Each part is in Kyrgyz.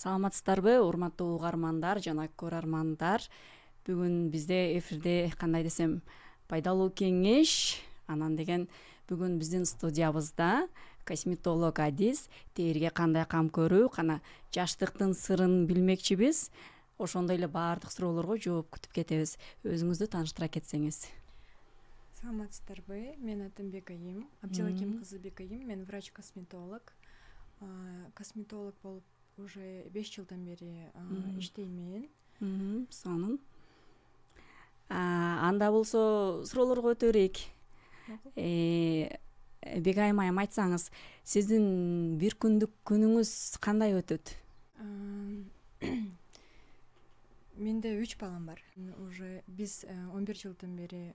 Саламатсыздарбы, урматтуу угармандар жана көрөрмандар. Бүгүн бизде эфирде кандай десем, пайдалуу кеңеш. Анан деген бүгүн биздин студиябызда косметолог Адис терге кандай кам көрүү, кана жаштыктын сырын билмекчибиз. Ошондой эле баардык суроолорго жооп күтүп кетебиз. Өзүңүздү тааныштыра кетсеңиз. Саламатсыздарбы, мен атым Бекайым, Абдилаким кызы Бекайым, мен врач-косметолог. Косметолог болуп уже 5 жылдан бери иштеймин. Сонун. Анда болсо суроолорго өтө берейик. Бекайым айым, айтсаңыз, сиздин бир күндүк күнүңүз кандай өтөт? Менде 3 балам бар. Уже биз 11 жылдан бери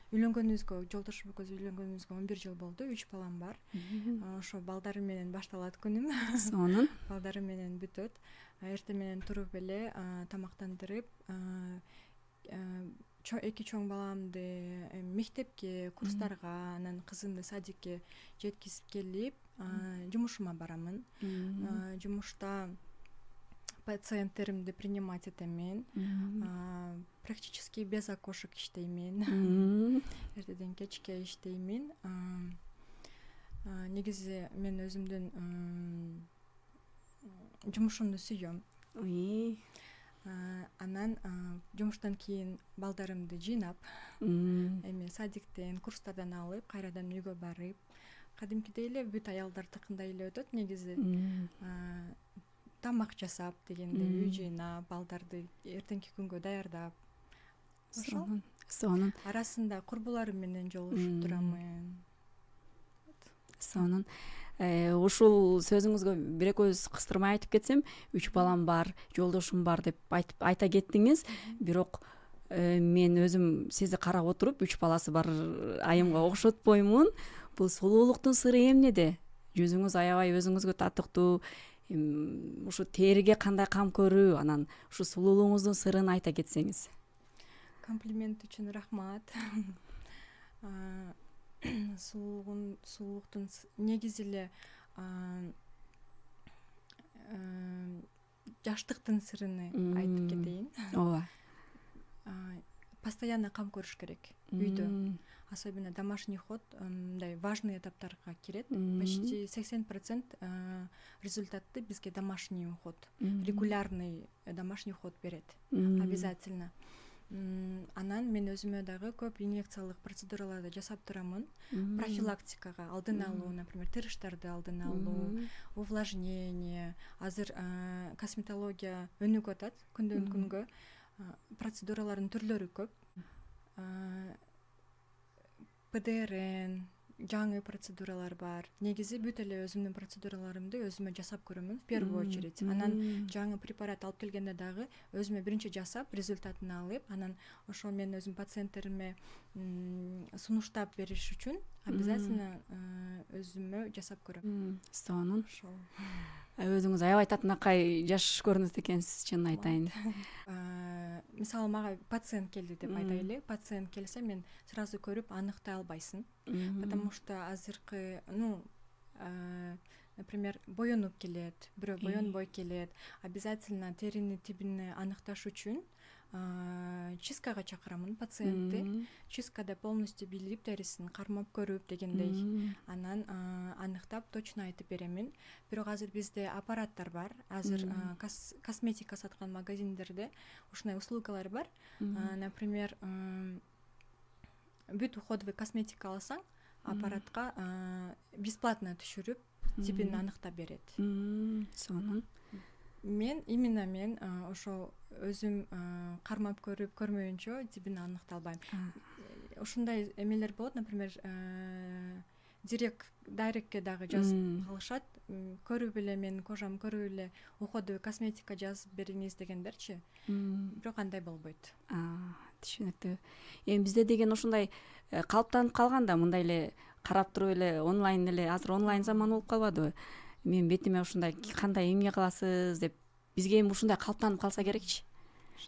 үйлөнгөнүбүзгө, жолдошум экөөбүз үйлөнгөнүбүзгө 11 жыл болду. 3 балам бар. Ошо балдарым менен башталат күнүм. Сонун. Балдарым менен бүтөт. Эртең менен туруп эле тамактандырып, эки чоң баламды мектепке, курстарга, анан кызымды садикке жеткизип келип, жумушума барамын. Жумушта пациенттеримди принимать этемин. Практически без окошек иштеймин. Эртеден кечке иштеймин. Негизи мен өзүмдүн жумушумду сүйөм. Анан жумуштан кийин балдарымды жыйнап, эми садиктен, курстардан алып, кайрадан үйгө барып, кадимкидей эле бүт аялдардыкындай эле өтөт негизи. Тамак жасап дегендей, үй жыйнап, балдарды эртеңки күнгө даярдап. Сонун. Арасында курбуларым менен жолугушуп турамын. Сонун. Ушул сөзүңүзгө бир экөөбүз кыстырмай айтып кетсем, 3 балам бар, жолдошум бар деп айта кеттиңиз. Бирок мен өзүм сизди карап отуруп, 3 баласы бар айымга окшотпоймун. Бул сулуулуктун сыры эмнеде? Жүзүңүз аябай өзүңүзгө татыктуу. Ушу терге кандай кам көрүү, анан ушу сулуулугуңуздун сырын айта кетсеңиз. Комплимент үчүн рахмат. Сулуулуктун негизи эле жаштыктын сырыны айтып кетейин. Ооба. Постоянно кам көрүш керек үйдө. Особенно домашний уход мындай важный этаптарга кирет. Почти 80% результатты бизге домашний уход, регулярный домашний уход берет. Обязательно. Анан мен өзүмө дагы көп инъекциялык процедураларды жасап турамын. Профилактикага, алдын алуу, например, тырыштарды алдын алуу, увлажнение. Азыр косметология өнүгүп атат күндөн күнгө. Процедуралардын түрлөрү көп. ПДРН, жаңы процедуралар бар. Негизи бүт эле өзүмдүн процедураларымды өзүмө жасап көрөмүн в первую очередь. Анан жаңы препарат алып келгенде дагы өзүмө биринчи жасап, результатын алып, анан ошол мен өзүм пациенттериме сунуштап бериш үчүн обязательно өзүмө жасап көрөм. Сонун. Өзүңүз аябай татынакай жаш көрүнөт экенсиз, чынын айтайын. Мисалы мага пациент келди деп айтайлы. Пациент келсе, мен сразу көрүп аныктай албайсың. Потому что азыркы, например, боенуп келет, бирөө боенбой келет. Обязательно терини тибини аныкташ үчүн чисткага чакырамын пациентти. Чисткада полностью билип, терисин кармап көрүп дегендей. Анан аныктап точно айтып беремин. Бирок азыр бизде аппараттар бар. Азыр косметика саткан магазиндерде ушундай услугалар бар. Например, бүт уходовый косметика алсаң, аппаратка бесплатно түшүрүп, типин аныктап берет. Сонун. Мен ошо өзүм кармап көрүп көрмөйүнчө типин аныкталбайм. Ушундай эмелер болот, например, директке дагы жазып калышат. Көрүп эле менин кожам, көрүп эле уходовый косметика жазып бериңиз дегендерчи. Бирок андай болбойт. Түшүнүктүү. Эми бизде деген ушундай калыптанып калганда, мындай эле карап туруп эле онлайн эле, азыр онлайн заман болуп калбадыбы? Мен бетиме ушундай кандай эмне кыласыз деп, бизге эми ушундай калыптанып калса керекчи.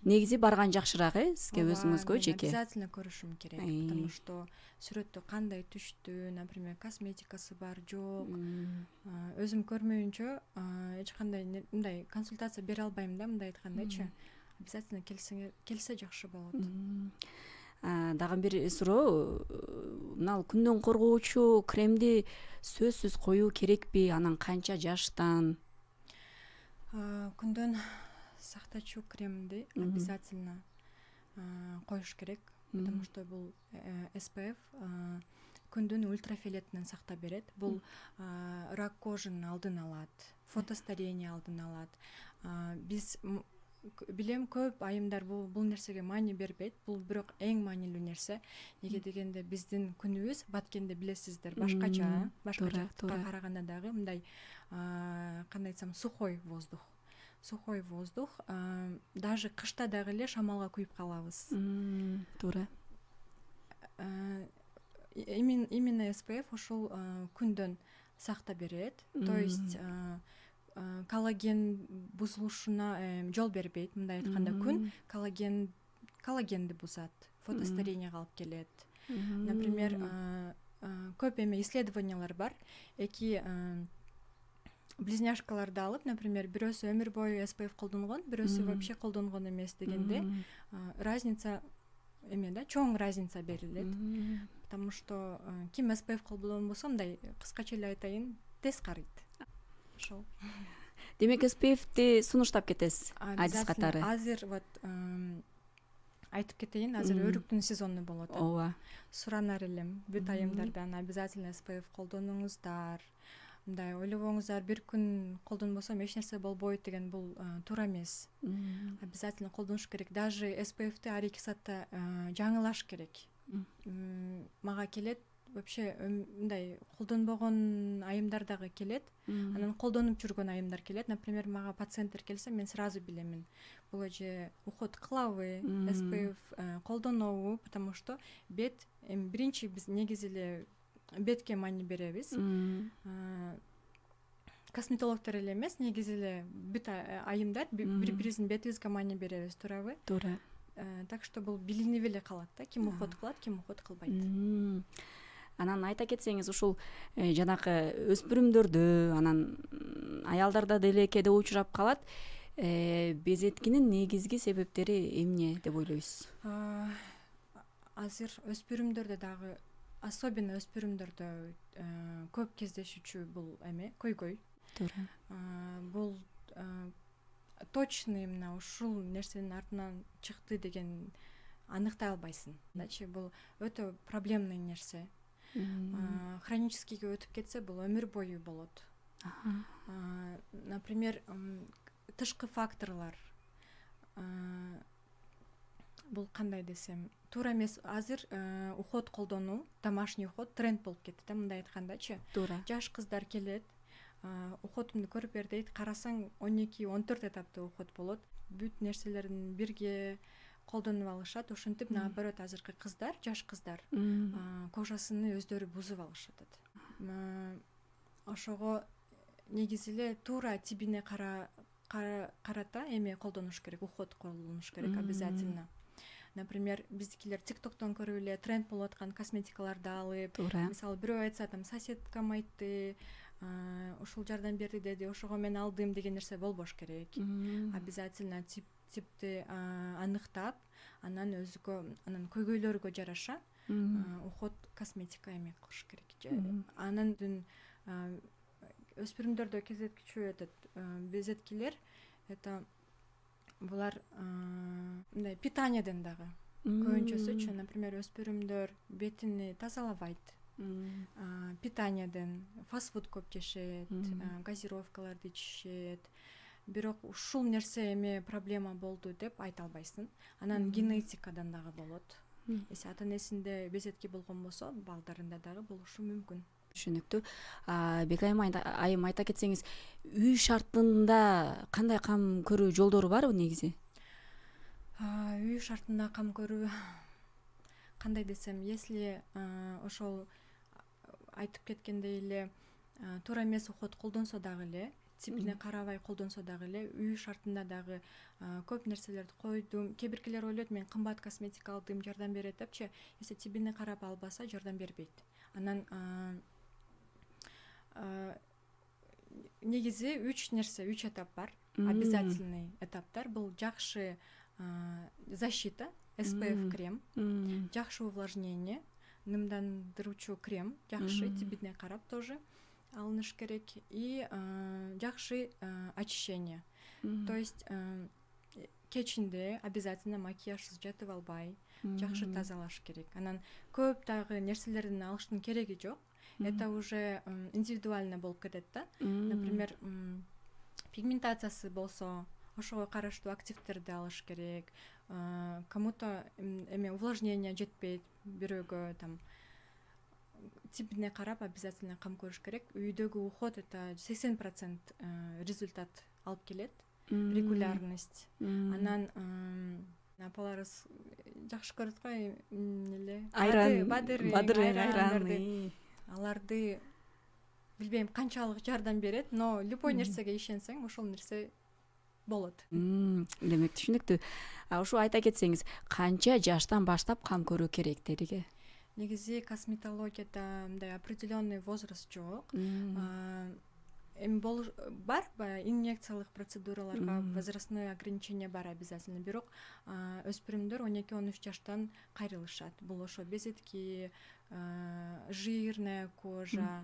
негизи барган жакшыраак сизге Ооба, өзүңүзгө мен жеке. обязательно көрүшүм керек, потому что сүрөттө кандай түштү, например, косметикасы бар жок, өзүм көрмөйүнчө эч кандай мындай консультация бере албайм да, мындай айткандайчы. Обязательно келсе жакшы болот. Дагы бир суроо, мына күндөн коргоочу кремди сөзсүз коюу керекпи, анан канча жаштан? Күндөн сактачу кремди обязательно коюш керек, потому что бул SPF күндүн ультрафиолетинен сактап берет. Бул рак кожанын алдын алат, фотостарение алдын алат. Биз билем көп айымдар бул нерсеге маани бербейт. Бул бирок эң маанилүү нерсе. Неге дегенде биздин күнүбүз баткенде билесиздер, башкача караганда дагы мындай кандай айтсам сухой воздух. Сухой воздух, даже кышта дагы эле шамалга күйүп калабыз. Туура. Именно SPF ушул күндөн сактап берет. То есть коллаген бузулушуна жол бербейт. Мындай айтканда күн коллагенди бузат, фотостаренияга алып келет. Например, көп эме исследованиялар бар. Эки близняшкаларды алып, например, бирөөсү өмүр бою SPF колдонгон, бирөөсү вообще колдонгон эмес дегенде разница эме да, чоң разница берилет. Потому что ким SPF колдонгон болсо, мындай кыскача эле айтайын, тез карыйт. Ошол. Демек SPF-ти сунуштап кетесиз адис катары. Азыр вот айтып кетейин, азыр өрүктүн сезону болуп атат. Ооба. Суранар элем бүт айымдардан обязательно SPF колдонуңуздар. Мындай ойлобоңуздар, бир күн колдонбосом эч нерсе болбойт деген бул туура эмес. Обязательно колдонуш керек. Даже SPF-ти ар эки саатта жаңылаш керек. Мага келет вообще мындай колдонбогон айымдар дагы келет. Анан колдонуп жүргөн айымдар келет. Например, мага пациенттер келсе, мен сразу билемин. Бул эже уход кылабы, SPF колдонобу, потому что бет биринчи биз негизи эле бетке маани беребиз. Косметологдор эле эмес, негизи эле бүт айымдар бири-бирибиздин бетибизге маани беребиз, туурабы? Туура. Так что бул билинип эле калат да, ким уход кылат, ким уход кылбайт. Анан айта кетсеңиз, ушул жанакы өспүрүмдөрдө, анан аялдарда деле кээде учурап калат. Безеткинин негизги себептери эмне деп ойлойсуз? Азыр өспүрүмдөрдө дагы, особенно өспүрүмдөрдө көп кездешүүчү бул эме көйгөй. Туура. Бул точный мына ушул нерсенин артынан чыкты деген аныктай албайсың. Дачы бул өтө проблемный нерсе. Хроническийге өтүп кетсе, бул өмүр бою болот. Например, тышкы факторлор. Бул кандай десем, туура эмес. Азыр уход колдонуу, домашний уход тренд болуп кетти, мындай айткандачы. Туура. Жаш кыздар келет, уходумду көрүп бер дейт, карасаң 12-14 этаптуу уход болот. Бүт нерселерин бирге колдонуп алышат. Ошентип, наоборот, азыркы кыздар, жаш кыздар кожасын өздөрү бузуп алышат. Ошого негизи эле туура тибине карата эме колдонуш керек, уход колдонуш керек обязательно. Например, биздикилер TikToктон көрүп эле тренд болуп аткан косметикаларды алып, мисалы бирөө айтса, там соседкам айтты, ушул жардам берди деди, ошого мен алдым деген нерсе болбош керек. Обязательно типти аныктап, анан анан көйгөйлөргө жараша уход косметика эме кылыш керек. Анан өспүрүмдөрдө кездешүүчү безеткилер, это булар мындай питаниеден дагы көбүнчөсүчү, например, өспүрүмдөр бетини тазалабайт. Питаниеден фастфуд көп жешет, газировкаларды ичишет. Бирок ушул нерсе эме проблема болду деп айта албайсың. Анан генетикадан дагы болот. Эси ата-энесинде безетки болгон болсо, балдарында дагы болушу мүмкүн. Түшүнүктүү. Бекайым айым, айта кетсеңиз, үй шартында кандай кам көрүү жолдору барбы негизи? Үй шартында кам көрүү кандай десем, если ошол айтып кеткендей эле туура эмес уход колдонсо дагы эле, типине карабай колдонсо дагы эле үй шартында дагы көп нерселерди койдум. Кээ биркилер ойлойт мен кымбат косметика алдым, жардам берет депчи. Если тибине карап албаса жардам бербейт. Анан негизи 3 нерсе, 3 этап бар. Обязательный этаптар. Бул жакшы защита, SPF крем, жакшы увлажнение, нымдандыруучу крем, жакшы тибине карап тоже алыныш керек, и жакшы очищение. То есть кечинде обязательно макияжсыз жатып албай, жакшы тазалаш керек. Анан көп дагы нерселердин алыштын кереги жок. Это уже индивидуально болуп кетет да. Например, пигментациясы болсо, ошого караштуу активтерди алыш керек. Кому-то увлажнение жетпейт, бирөөгө там типине карап обязательно кам көрүш керек. Үйдөгү уход это 80% результат алып келет. Регулярность. Анан апаларыбыз жакшы көрөт го эле айран. Аларды билбейм канчалык жардам берет, но любой нерсеге ишенсең, ошол нерсе болот. Демек түшүнүктүү. Ушу айта кетсеңиз, канча жаштан баштап кам көрүү керек териге? Негизи косметологияда мындай определенный возраст жок. Бар инъекциялык процедураларга возрастное ограничение бар обязательно. Бирок өспүрүмдөр 12-13 жаштан кайрылышат. Бул ошо безетки, жирная кожа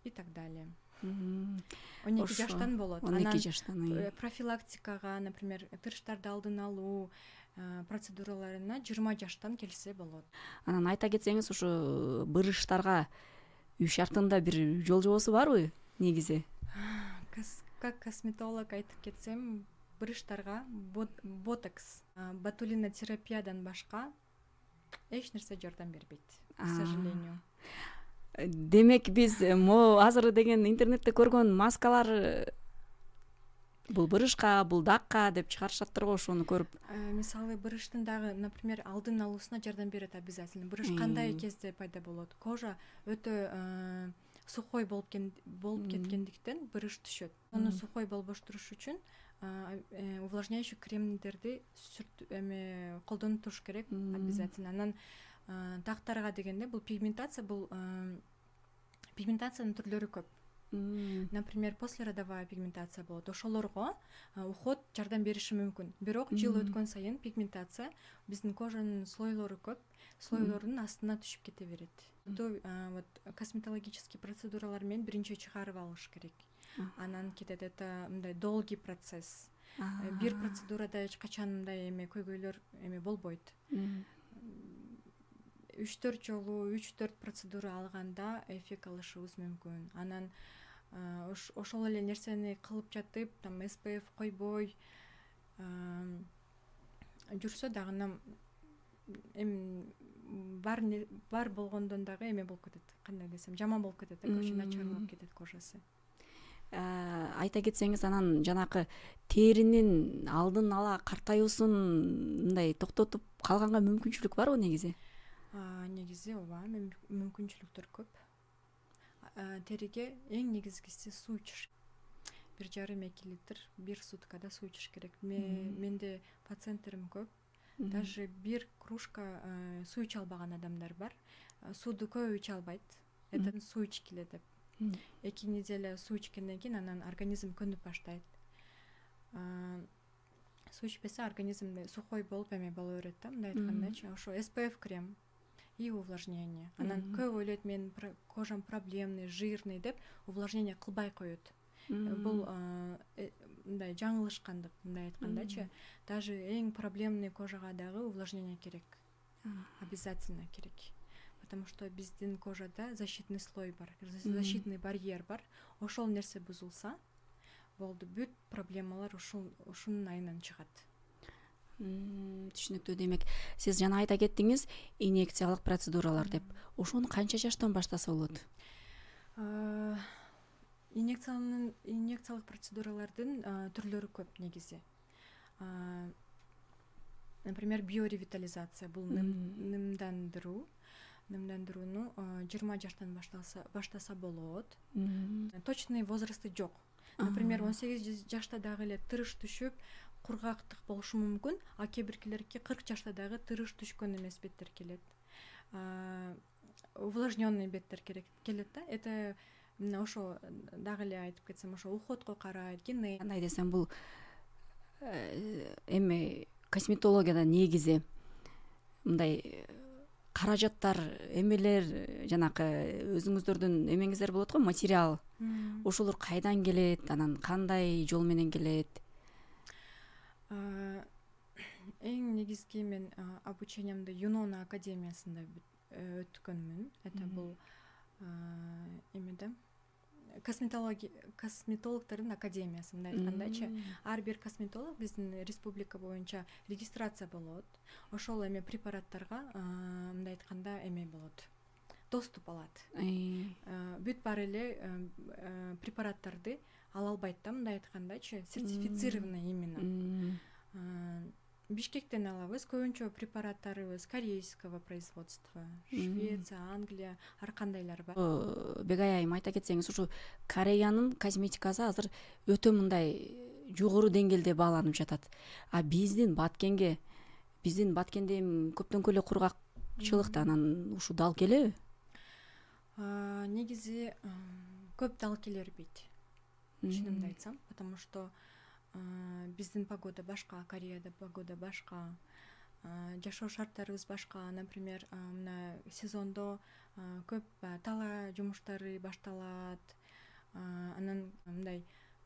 и так далее. 12 жаштан болот. 12 жаштан. Профилактикага, например, тырыштарды алдын алуу процедураларына 20 жаштан келсе болот. Анан айта кетсеңиз, ушу бырыштарга үй шартында бир жол жобосу барбы негизи? Как косметолог айтып кетсем, бырыштарга ботокс, ботулинотерапиядан башка эч нерсе жардам бербейт, к сожалению. Демек биз азыр деген интернетте көргөн маскалар бул бырышка, бул дакка деп чыгарышаттыр го, ошону көрүп. Мисалы бырыштын дагы, например, алдын алуусуна жардам берет обязательно. Бырыш кандай кезде пайда болот? Кожа өтө сухой болуп кеткендиктен бырыш түшөт. Аны сухой болбоштуруш үчүн увлажняющий кремдерди колдонуп туруш керек обязательно. Анан дактарга дегенде бул пигментация, бул пигментациянын түрлөрү көп. Например, послеродовая пигментация болот. Ошолорго уход жардам бериши мүмкүн. Бирок жыл өткөн сайын пигментация биздин кожанын слойлору көп, слойлордун астына түшүп кете берет. Вот косметологический процедуралар менен биринчи чыгарып алыш керек. Анан кетет, это мындай долгий процесс. Бир процедурада эч качан мындай көйгөйлөр болбойт. 3-4 жолу 3-4 процедура алганда эффект алышыбыз мүмкүн. Анан ошол эле нерсени кылып жатып, там SPF койбой жүрсө дагы бар болгондон дагы болуп кетет. Кандай десем, жаман болуп кетет, начар болуп кетет кожасы. Айта кетсеңиз, анан жанакы теринин алдын ала картаюусун мындай токтотуп калганга мүмкүнчүлүк барбы негизи? Негизи ооба, мүмкүнчүлүктөр көп. Териге эң негизгиси суу ичиш. 1,5-2 литр бир суткада суу ичиш керек. Менде пациенттерим көп. Даже бир кружка суу иче албаган адамдар бар. Сууду көп иче албайт. Этен суу ичкиле деп. 2 неделя суу ичкенден кийин анан организм көнүп баштайт. Суу ичпесе организмде сухой болуп боло берет да, мындай айткандачы. Ошо SPF крем и увлажнение. Анан көп ойлойт, мен кожам проблемный, жирный деп увлажнение кылбай коет. Бул мындай жаңылышкандык, мындай айткандачы. Даже эң проблемный кожага дагы увлажнение керек. Обязательно керек. Потому что биздин кожада защитный слой бар, защитный барьер бар. Ошол нерсе бузулса, болду, бүт проблемалар ушунун айынан чыгат. Түшүнүктүү. Демек, сиз жана айта кеттиңиз, инъекциялык процедуралар деп. Ошону канча жаштан баштаса болот? Инъекциялык процедуралардын түрлөрү көп негизи. Например, биоревитализация, бул нымдандырууну 20 жаштан баштаса болот. Точный возрасты жок. например 18 жашта дагы эле тырыш түшүп кургактык болушу мүмкүн, а кээ биркилерге 40 жашта дагы тырыш түшкөн эмес беттер келет, увлажненный беттер келет да. Это мына ошо дагы эле айтып кетсем, ошо уходко карайт, кандай десем, бул эми косметологияда негизи мындай каражаттар, эмелер, жанакы өзүңүздөрдүн эмеңиздер болот го, материал. Ошолор кайдан келет, анан кандай жол менен келет? Эң негизги мен обучениямды Юнона академиясында өткөнмүн. Это бул эмеде косметологдордун академиясы, мындай айткандачы. Ар бир косметолог биздин республика боюнча регистрация болот. Ошол эме препараттарга мындай айтканда эме болот, доступ алат. Бүт бар эле препараттарды ала албайт да, мындай айткандачы, сертифицированный именно. Бишкектен алабыз, көбүнчө препараттарыбыз корейского производства, Швеция, Англия, ар кандайлар бар. Бегай айым, айта кетсеңиз, ушу Кореянын косметикасы азыр өтө мындай жогору деңгээлде бааланып жатат. А биздин Баткенде көптөн эле кургакчылык да, анан ушу дал келеби? Негизи көп дал келе бербейт, чынымды айтсам, потому что биздин погода башка, Кореяда погода башка, жашоо шарттарыбыз башка. Например, мына сезондо көп тала жумуштары башталат, анан мындай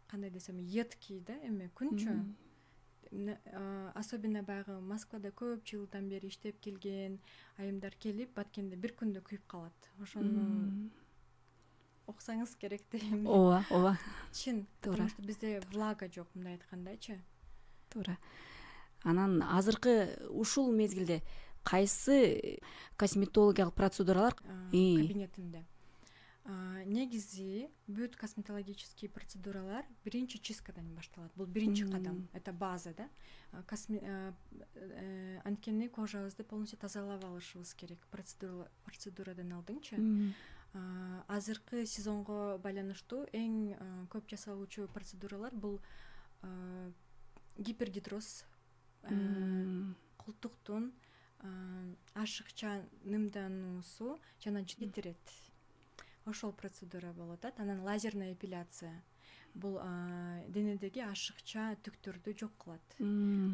кандай десем, едкий да, эме күнчө. Особенно баягы Москвада көп жылдан бери иштеп келген айымдар келип, Баткенде бир күндө күйүп калат. Ошону окусаңыз керек дейм. Ооба. Чын, потому что бизде влага жок, мындай айткандачы. Туура. Анан азыркы ушул мезгилде кайсы косметологиялык процедуралар кабинетинде? Негизи бүт косметологический процедуралар биринчи чисткадан башталат. Бул биринчи кадам, это база да. Анткени кожабызды полностью тазалап алышыбыз керек процедурадан алдыңчы. Азыркы сезонго байланыштуу эң көп жасалуучу процедуралар бул гипергидроз, култуктун ашыкча нымдануусу жана жетирет. Ошол процедура болот да. Анан лазерная эпиляция. Бул денедеги ашыкча түктөрдү жок кылат.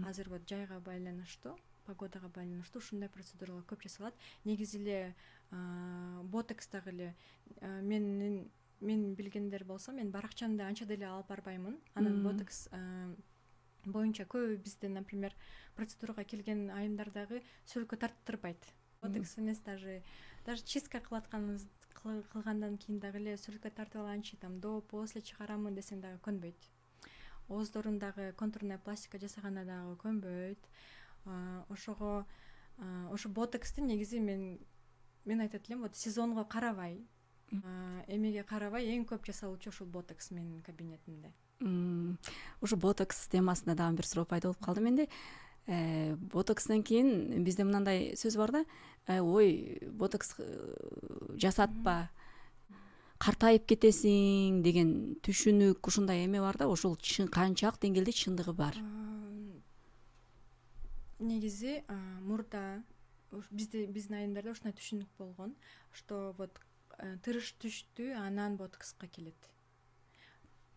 Азыр вот жайга байланыштуу, погодага байланыштуу ушундай процедуралар көп жасалат. Негизи эле ботокс дагы эле мен билгендер болсо, мен баракчамды анча деле алып барбаймын. Анан ботокс боюнча көбү бизде, например, процедурага келген айымдар дагы сөлкө тарттырбайт. Ботокс эмес, даже чистка кылгандан кийин дагы эле сөлкө тартып алганчы, там до после чыгарамын десең дагы көнбөйт. Ооздорун дагы контурная пластика жасаганда дагы көнбөйт. Ошого ошо ботоксты негизи мен айтат элем, вот сезонго карабай, эмеге карабай эң көп жасалуучу ушул ботокс менин кабинетимде. Ушу ботокс темасында дагы бир суроо пайда болуп калды менде. Ботокстан кийин бизде мындай сөз бар да, ой, ботокс жасатпа, картайып кетесиң деген түшүнүк, ушундай эме бар да. Ошол канчалык деңгээлде чындыгы бар? Негизи мурда биздин айымдарда ушундай түшүнүк болгон, что вот тырыш түштү, анан ботокска келет.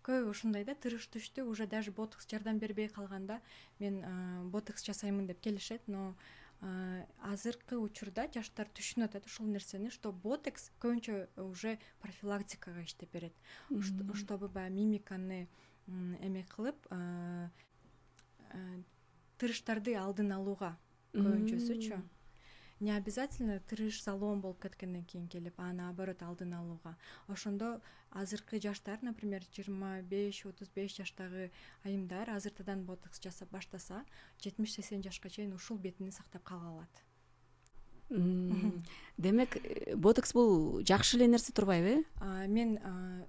Көбү ушундай да, тырыш түштү, уже даже ботокс жардам бербей калганда мен ботокс жасаймын деп келишет, но азыркы учурда жаштар түшүнүп атат ушул нерсени, что ботокс көбүнчө уже профилактикага иштеп берет. Чтобы мимиканы эме кылып, тырыштарды алдын алууга көбүнчөсүчү. Не обязательно тырыш залом болуп кеткенден кийин келип, наоборот алдын алууга. Ошондо азыркы жаштар, например, 25-35 жаштагы айымдар азыртадан ботокс жасап баштаса, 70-80 жашка чейин ушул бетини сактап кала алат. Демек, ботокс бул жакшы эле нерсе турбайбы? Мен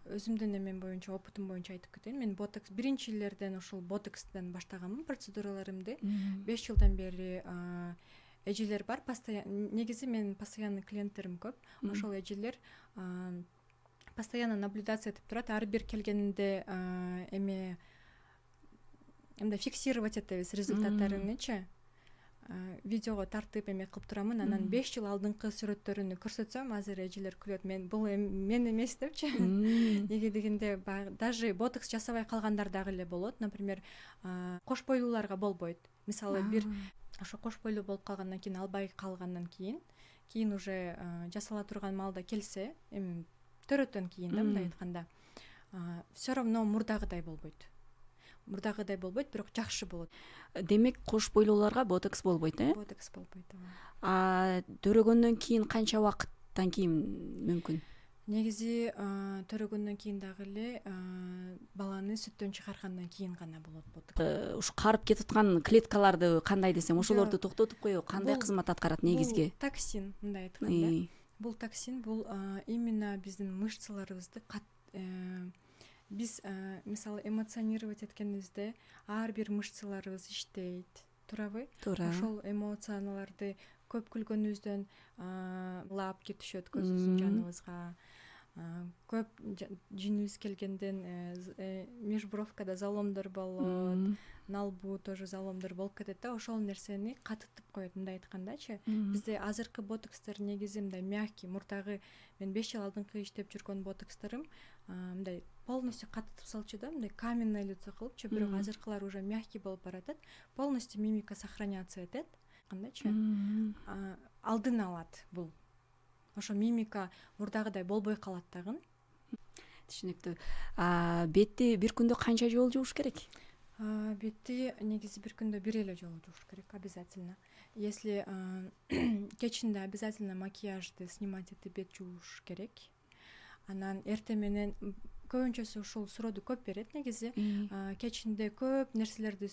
өзүмдүн эмем боюнча, опытым боюнча айтып кетейин. Мен ботокс биринчилерден ушул ботокстан баштаганмын процедураларымды. 5 жылдан бери эжелер бар, негизи менин постоянный клиенттерим көп. Ошол эжелер постоянно наблюдация этип турат, ар бир келгенинде эме мындай фиксировать этебиз результаттарынычы. Видеого тартып эме кылып турамын, анан 5 жыл алдыңкы сүрөттөрүнү көрсөтсөм, азыр эжелер күлөт, бул мен эмес депчи. Неге дегенде даже ботокс жасабай калгандар дагы эле болот. Например, кош бойлууларга болбойт. Мисалы бир ошо кош бойлуу болуп калгандан кийин, албай калгандан кийин уже жасала турган маалда келсе, эми төрөттөн кийин да мындай айтканда, все равно мурдагыдай болбойт. Бирок жакшы болот. Демек кош бойлууларга ботокс болбойт, Ботокс болбойт. Төрөгөндөн кийин канча убакыттан кийин мүмкүн? Негизи төрөгөндөн кийин дагы эле баланы сүттөн чыгаргандан кийин гана болот ботокс. Ушу карып кетип аткан клеткаларды кандай десем, ошолорду токтотуп коюу кандай кызмат аткарат негизги? Бул токсин, мындай айтканда. Бул токсин, бул именно биздин мышцаларыбызды биз мисалы эмоционировать эткенибизде ар бир мышцаларыбыз иштейт, туурабы? Туура. Ошол эмоцияларды көп күлгөнүбүздөн лап кетишет көзүбүздүн жаныбызга. Көп жинибиз келгенден межбровкада заломдор болот, налбу тоже заломдор болуп кетет да, ошол нерсени катытып коет, мындай айткандачы. Бизде азыркы ботокстор негизи мындай мягкий, мурдагы мен 5 жыл алдыңкы иштеп жүргөн ботоксторум мындай полностью катытып салчу да, мындай каменное лицо кылыпчы, бирок азыркылар уже мягкий болуп баратат, полностью мимика сохраняться этет, кандайчы? Алдын алат бул. Ошо мимика мурдагыдай болбой калат дагы. Түшүнүктүү. Бетти бир күндө канча жолу жууш керек? Бетти негизи бир күндө бир эле жолу жууш керек, обязательно. Если кечинде обязательно макияжды снимать этип бет жууш керек. Анан эртең менен көбүнчөсү ушул сурооду көп берет негизи. Кечинде көп нерселерди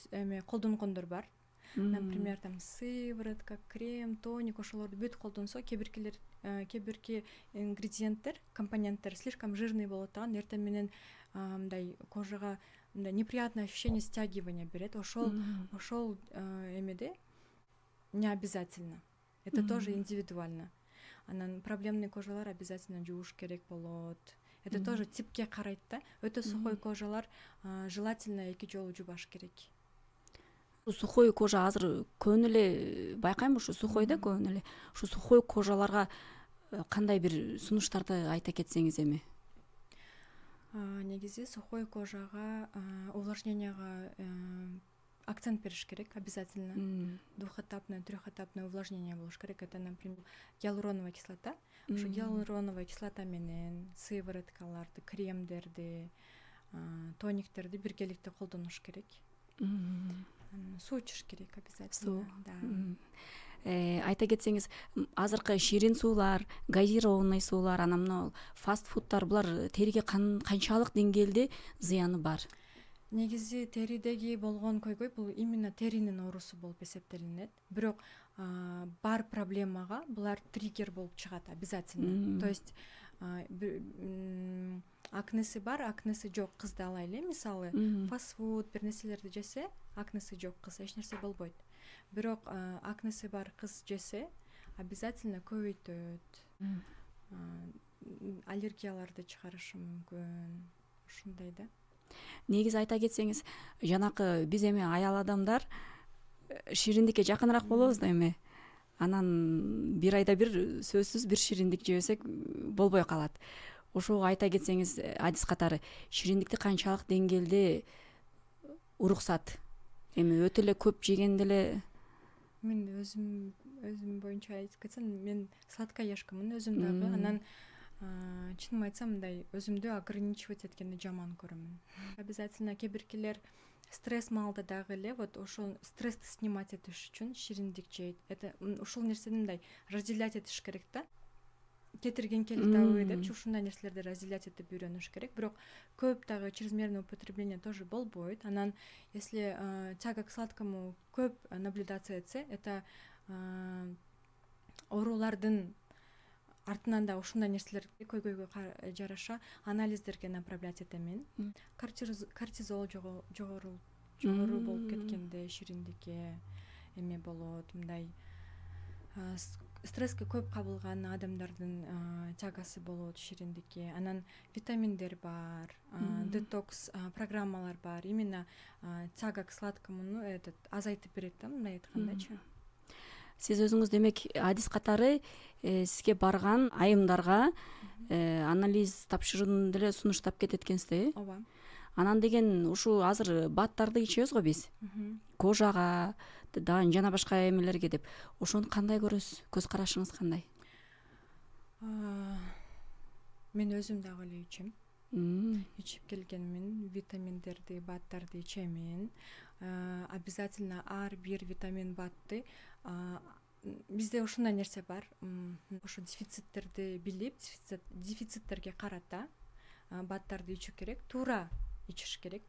колдонгондор бар. Например, там сыворотка, крем, тоник, ошолорду бүт колдонсо, кебирки ингредиенттер, компоненттер слишком жирный болот дагы, эртең менен мындай кожага мындай неприятное ощущение стягивания берет. Ошол эмеде не обязательно. Это тоже индивидуально. Анан проблемный кожалар обязательно жууш керек болот. Это тоже типке карайт да. Өтө сухой кожалар желательно 2 жолу жуубаш керек. Сухой кожа азыр көбүн эле байкайм, ушу сухой да көбүн эле. Ушу сухой кожаларга кандай бир сунуштарды айта кетсеңиз эми? Негизи сухой кожага увлажненияга акцент бериш керек обязательно. Двухэтапное, трехэтапное увлажнение болуш керек. Это, например, гиалуроновая кислота. Ошо гиалуроновая кислота менен сывороткаларды, кремдерди, тониктерди биргеликте колдонуш керек. Суу ичиш керек обязательно. Айта кетсеңиз, азыркы ширин суулар, газированный суулар, анан мына фаст фудтар, булар териге канчалык деңгээлде зыяны бар? Негизи теридеги болгон көйгөй бул именно теринин оорусу болуп эсептелинет. Бирок бар проблемага булар триггер болуп чыгат обязательно. То есть акнеси бар, акнеси жок кызды алайлы, мисалы фастфуд бир нерселерди жесе, акнеси жок кыз эч нерсе болбойт. Бирок акнеси бар кыз жесе обязательно көбөйтөт. Аллергияларды чыгарышы мүмкүн. Ушундай да. Негизи айта кетсеңиз, жанакы биз эми аял адамдар шириндикке жакыныраак болобуз да эми. Анан бир айда бир сөзсүз бир шириндик жебесек болбой калат. Ошого айта кетсеңиз, адис катары шириндикти канчалык деңгээлде уруксат? Эми өтө эле көп жегенде эле мен өзүм боюнча айтып кетсем, мен сладкоежкамын өзүм дагы. Анан чынын айтсам, мындай өзүмдү ограничивать эткенди жаман көрөмүн. Обязательно кебиркилер стресс маалда дагы эле вот ошол стрессти снимать этиш үчүн шириндик жейт. Это ушул нерсени мындай разделять этиш керек да. Кетирген келдабы депчи, ушундай нерселерди разделять этип үйрөнүш керек. Бирок көп дагы чрезмерное употребление тоже болбойт. Анан если тяга к сладкому көп наблюдация этсе, это оорулардын артынан да ушундай нерселер көйгөйгө жараша анализдерге направлять этемин. Кортизол жогору болуп кеткенде шириндикке эме болот, мындай стресске көп кабылган адамдардын тягасы болот шириндикке. Анан витаминдер бар, детокс программалар бар. Именно тяга к сладкому этот азайтып берет да, мындай айткандачы. Сиз өзүңүз демек адис катары сизге барган айымдарга анализ тапшырууну деле сунуштап кетет экенсиз, Ооба. Анан деген ушу азыр баттарды ичебиз го биз. Кожага, даан жана башка эмелерге деп. Ошону кандай көрөсүз? Көз карашыңыз кандай? Мен өзүм дагы эле ичем. Ичип келгенмин, витаминдерди, баттарды ичемин. Обязательно ар бир витамин, батты бизде ушундай нерсе бар. Ошо дефициттерди билип, дефициттерге карата баттарды ичүү керек, туура ичиш керек.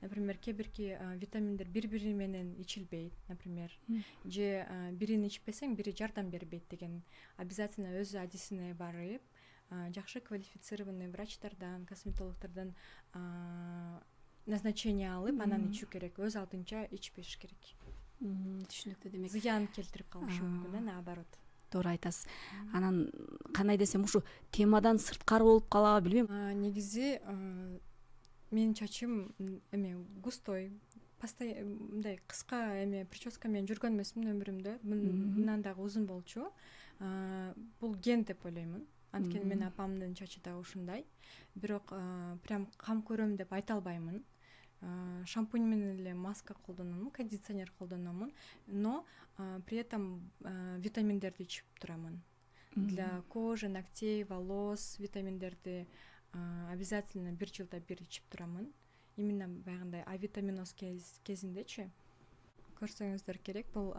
Например, кээ-бирки витаминдер бири-бири менен ичилбейт, например, же бирин ичпесең бири жардам бербейт деген. Обязательно өз адисине барып, жакшы квалифицированный врачтардан, косметологтордон назначение алып, анан ичүү керек. Өз алдынча ичпеш керек. Түшүнүктүү. Демек Зыян келтирип калышы мүмкүн, наоборот. туура айтасыз. Анан кандай десем, ушу темадан сырткары болуп калабы билбейм. Негизи менин чачым эме густой, мындай кыска эме прическа менен жүргөн эмесмин өмүрүмдө. Мындан дагы узун болчу. Бул ген деп ойлоймун. Анткени менин апамдын чачы да ушундай. Бирок прям кам көрөм деп айта албаймын. Шампунь менен эле маска колдономун, кондиционер колдономун, но при этом витаминдерди ичип турамын. Для кожи, ногтей, волос витаминдерди обязательно бир жылда бир ичип турамын. Именно баягындай авитаминоз кезиндечи. Көрсөңүздөр керек, бул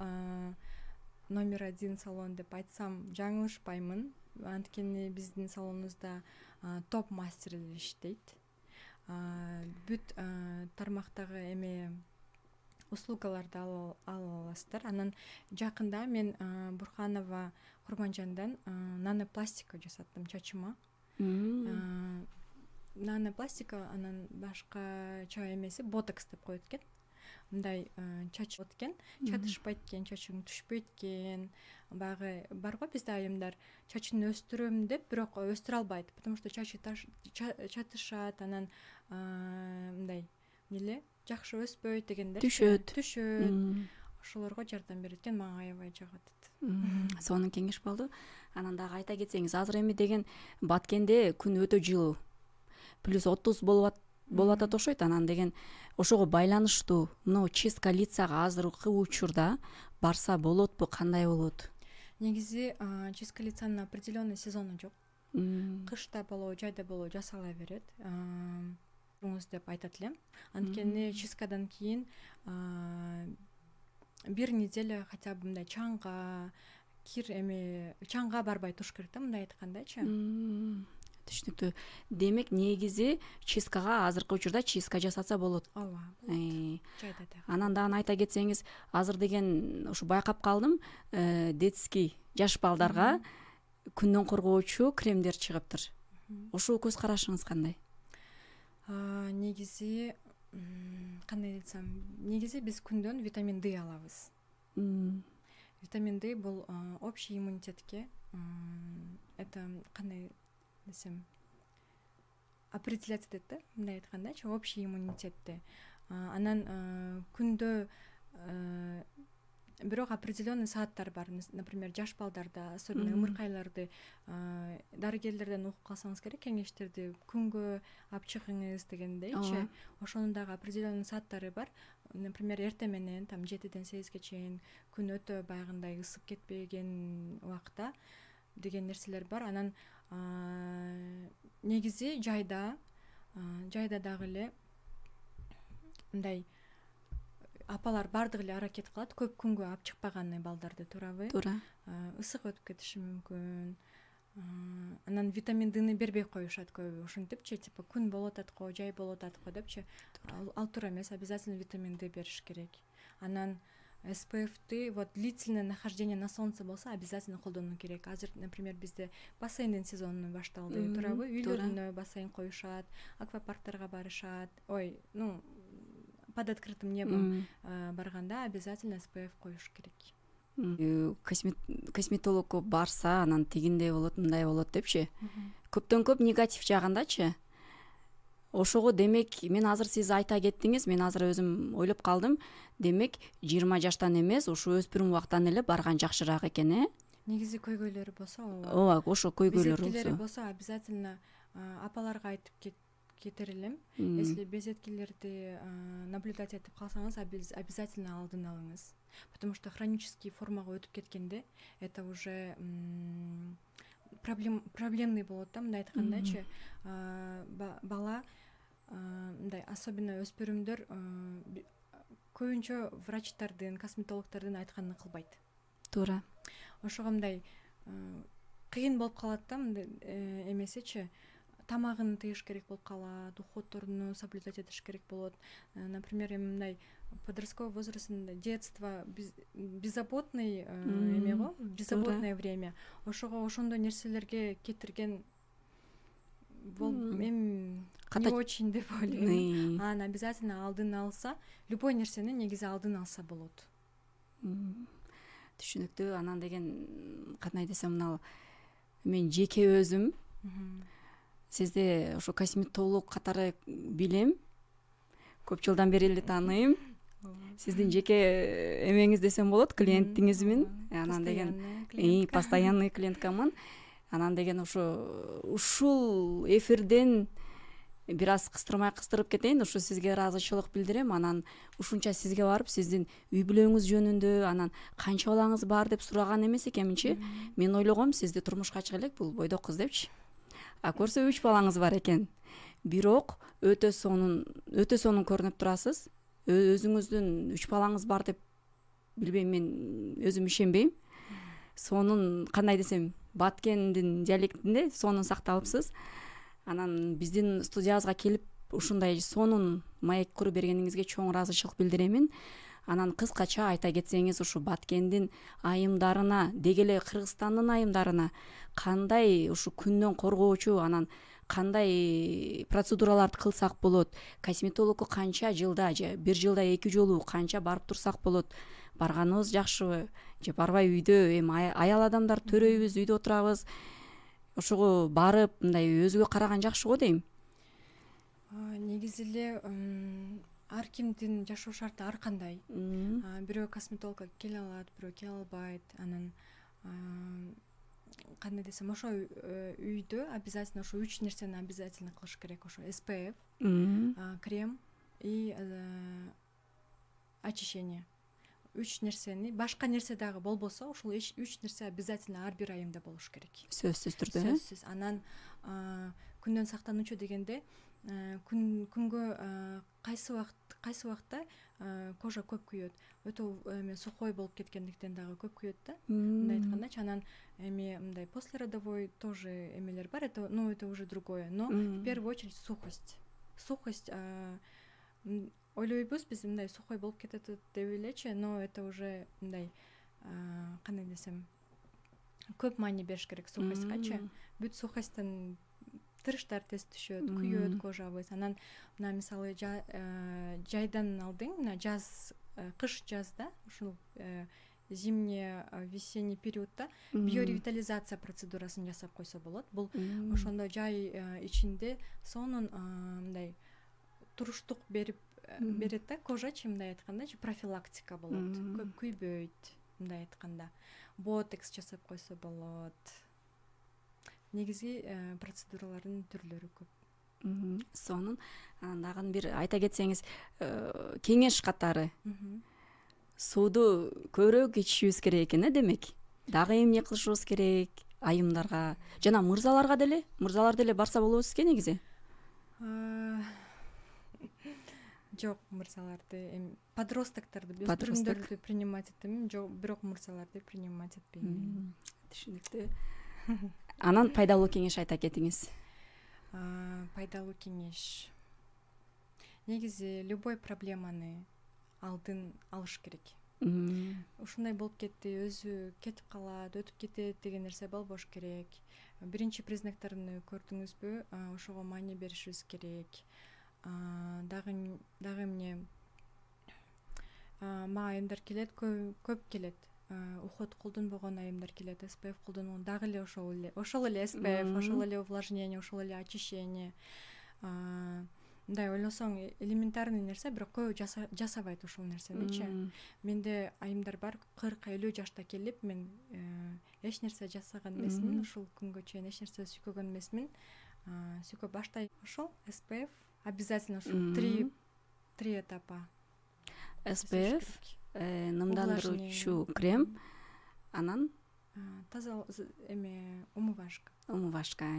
номер 1 салон деп айтсам жаңылышпаймын. Анткени биздин салонубузда топ мастер иштейт. Бүт тармактагы эме услугаларды ала аласыздар. Анан жакында мен Бурханова Курманжандан нанопластика жасаттым чачыма. Нанопластика, анан башкача эмеси ботокс деп коет экен. Мындай чач откен, чатышпайт экен, чачың түшпөйт экен. Баягы барго бизде айымдар чачын өстүрөм деп, бирок өстүрө албайт, потому что чачы чатышат, анан мындай эле жакшы өспөйт дегендер. Түшөт. Ошолорго жардам берет экен, мага аябай жагат. Сонун кеңеш болду. Анан дагы айта кетсеңиз, азыр эми деген Баткенде күн өтө жылуу. Плюс 30 болуп атат окшойт. Анан деген ошого байланыштуу мына чистка лицага азыркы учурда барса болотпу, кандай болот? Негизи чистка лицанын определенный сезону жок. Кышта болобу, жайда болобу жасала берет. Деп айтат элем. Анткени чисткадан кийин бир неделя хотя бы мындай чаңга, чаңга барбай туруш керек да, мындай айткандачы. Түшүнүктүү. Демек негизи чисткага азыркы учурда чистка жасатса болот. Ооба. Жайда да. Анан дагы айта кетсеңиз, азыр деген ушу байкап калдым, детский жаш балдарга күндөн коргоочу кремдер чыгыптыр. Ошо көз карашыңыз кандай? Негизи кандай десем, негизи биз күндөн витамин D алабыз. Витамин D бул общий иммунитетке, это кандай десем, определять этет да, мындай айткандачы, общий иммунитетти. Анан күндө бирок определенный сааттар бар. Например, жаш балдарда, особенно ымыркайларды дарыгерлерден угуп калсаңыз керек, кеңештерди күнгө алып чыгыңыз дегендейчи. Ошонун дагы определенный сааттары бар. Например, эртең менен там 7-ден 8-ге чейин күн өтө баягындай ысып кетпеген убакта деген нерселер бар. Анан негизи жайда дагы эле мындай апалар бардыгы эле аракет кылат, көп күнгө алып чыкпаганы балдарды, туурабы? Туура. Ысык өтүп кетиши мүмкүн. Анан витамин D'ни бербей коюшат көбү. Ошентипчи, типа күн болуп атат го, жай болуп атат го депчи. Ал туура эмес, обязательно витамин D бериш керек. Анан SPF-ты, вот длительное нахождение на солнце болсо обязательно колдонуу керек. Азыр, например, бизде бассейндин сезону башталды, туурабы? Үйлөрүнө бассейн коюшат, аквапарктарга барышат. Ой, под открытым небом барганда обязательно SPF коюш керек. Косметологко барса анан тигиндей болот, мындай болот депчи. Көптөн көп негатив жагындачы. Ошого демек мен азыр сиз айта кеттиңиз, мен азыр өзүм ойлоп калдым. Демек 20 жаштан эмес, ушу өспүрүм убактан эле барган жакшыраак экен, Негизи көйгөйлөрү болсо, ооба, ошо көйгөйлөр безеткилери болсо. болсо обязательно апаларга айтып кетер элем. Если безеткилерди наблюдать этип калсаңыз, обязательно алдын алыңыз. Потому что хронический формага өтүп кеткенде это уже проблемный болот да, мындай айткандачы. Бала мындай, особенно өспүрүмдөр көбүнчө врачтардын, косметологдордун айтканын кылбайт. Туура. Ошого мындай кыйын болуп калат да, мындай эмесечи, тамагын тыйыш керек болуп калат, уходторуну соблюдать этиш керек болот. Например, мындай подростковый возрастында детство, беззаботный эме го, беззаботное время. Ошого ошондой нерселерге кетирген не очень деп ойлойм. Аны обязательно алдын алса, любой нерсени негизи алдын алса болот. Түшүнүктүү. Анан деген кандай десем, мына мен жеке өзүм сизди ошо косметолог катары билем. Көп жылдан бери эле тааныйм. Сиздин жеке эмеңиз десем болот, клиентиңизмин. Анан деген постоянный клиенткамын. Анан деген ушул эфирден бир аз кыстырып кетейин, ушу сизге ыраазычылык билдирем. Анан ушунча сизге барып, сиздин үй бүлөңүз жөнүндө, анан канча балаңыз бар деп сураган эмес экенминчи. Мен ойлогом сизди турмушка чыга элек бул бойдок кыз депчи. Көрсө 3 балаңыз бар экен. Бирок өтө сонун көрүнүп турасыз. Өзүңүздүн 3 балаңыз бар деп билбейм, мен өзүм ишенбейм. Сонун, кандай десем, Баткендин диалектинде сонун сакталыпсыз. Анан биздин студиябызга келип ушундай сонун маек куруп бергениңизге чоң ыраазычылык билдиремин. Анан кыскача айта кетсеңиз, ушу Баткендин айымдарына, деги эле Кыргызстандын айымдарына кандай ушу күндөн коргоочу, анан кандай процедураларды кылсак болот, косметологко канча жылда же бир жылда 2 жолу канча барып турсак болот, барганыбыз жакшыбы же барбай үйдө, эми аял адамдар төрөйбүз, үйдө отурабыз, ошого барып мындай өзүгө караган жакшы го дейм. Негизи эле ар кимдин жашоо шарты ар кандай. Бирөө косметологко келе алат, бирөө келе албайт. Анан кандай десем, ошо үйдө обязательно ошо 3 нерсени обязательно кылыш керек. Ошо SPF, крем и очищение. 3 нерсени, башка нерсе дагы болбосо, ошол 3 нерсе обязательно ар бир айымда болуш керек. Сөзсүз түрдө. Сөзсүз. Анан күндөн сактануучу дегенде күнгө кайсы убакта кожа көп күйөт. Өтө сухой болуп кеткендиктен дагы көп күйөт да. Мындай айткандачы, анан эми мындай послеродовой тоже эмелер бар. Это уже другое. Но в первую очередь сухость. Сухость ойлойбуз биз мындай сухой болуп кетет деп элечи, но это уже мындай кандай десем, көп маани бериш керек сухостьгачы. Бүт сухостьтан тырыштар тез түшөт, күйөт кожабыз. Анан мына мисалы жайдан алдың, мына жаз, кыш жазда, ушул зимний весенний периодда биоревитализация процедурасын жасап койсо болот. Бул ошондо жай ичинде сонун мындай туруштук берет да, кожачы, мындай айтканда профилактика болот. Көп күйбөйт, мындай айтканда. Ботекс жасап койсо болот. Негизи процедуралардын түрлөрү көп. Сонун. Анан дагы бир айта кетсеңиз, кеңеш катары. Сууду көбүрөөк ичишибиз керек экен, демек. Дагы эмне кылышыбыз керек айымдарга жана мырзаларга деле? Мырзалар деле барса болобуз экен негизи. Жок, мырзаларды, подростокторду, өспүрүмдөрдү принимать этем, жок, бирок мырзаларды принимать этпейм. Түшүнүктүү. Анан пайдалуу кеңеш айта кетиңиз. Пайдалуу кеңеш. Негизи любой проблеманы алдын алыш керек. Ушундай болуп кетти, өзү кетип калат, өтүп кетет деген нерсе болбош керек. Биринчи признактарын көрдүңүзбү, ошого маани беришибиз керек. Дагы эмне, мага айымдар келет, көп келет. уход колдонбогон айымдар келет, SPF колдонгон дагы эле ошол эле SPF, ошол эле увлажнение, ошол эле очищение. Мындай ойлосоң элементарный нерсе, бирок көбү жасабайт ушул нерсеничи. Менде айымдар бар 40-50 жашта келип, мен эч нерсе жасаган эмесмин, ушул күнгө чейин эч нерсе сүйкөгөн эмесмин. Сүйкө баштай ошол SPF обязательно ушул 3 этапа. SPF, нымдандыруучу крем, анан таза умывашка.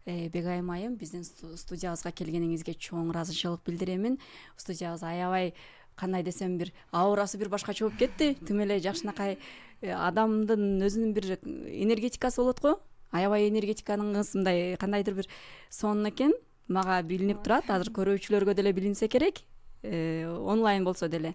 Бегайым айым, биздин студиябызга келгениңизге чоң ыраазычылык билдиремин. Студиябыз аябай, кандай десем, бир аурасы бир башкача болуп кетти. Тим эле жакшынакай адамдын өзүнүн бир энергетикасы болот го. Аябай энергетиканын мындай кандайдыр бир сонун экен. Мага билинип турат. Азыр көрүүчүлөргө деле билинсе керек. Онлайн болсо деле.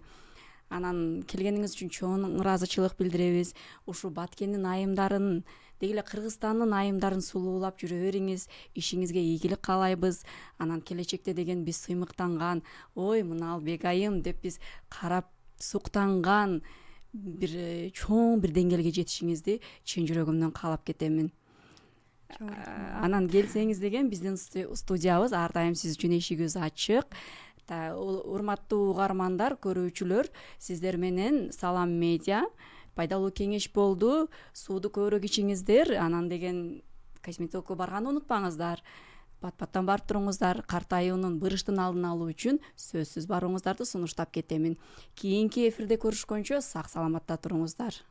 Анан келгениңиз үчүн чоң ыраазычылык билдиребиз. Ушу Баткендин айымдарын, деги эле Кыргызстандын айымдарын сулуулап жүрө бериңиз. Ишиңизге ийгилик каалайбыз. Анан келечекте деген биз сыймыктанган, ой, мына Албек айым деп биз карап суктанган бир чоң бир деңгээлге жетишиңизди чын жүрөгүмдөн каалап кетемин. Анан келсеңиз деген биздин студиябыз ар дайым сиз үчүн эшигибиз ачык. Урматтуу угармандар, көрүүчүлөр, сиздер менен Салам Медиа пайдалуу кеңеш болду. Сууду көбүрөөк ичиңиздер, анан деген косметологко барганды унутпаңыздар. Бат-баттан барып туруңуздар. Картаюунун, бырыштын алдын алуу үчүн сөзсүз барууңуздарды сунуштап кетемин. Кийинки эфирде көрүшкөнчө сак саламатта туруңуздар.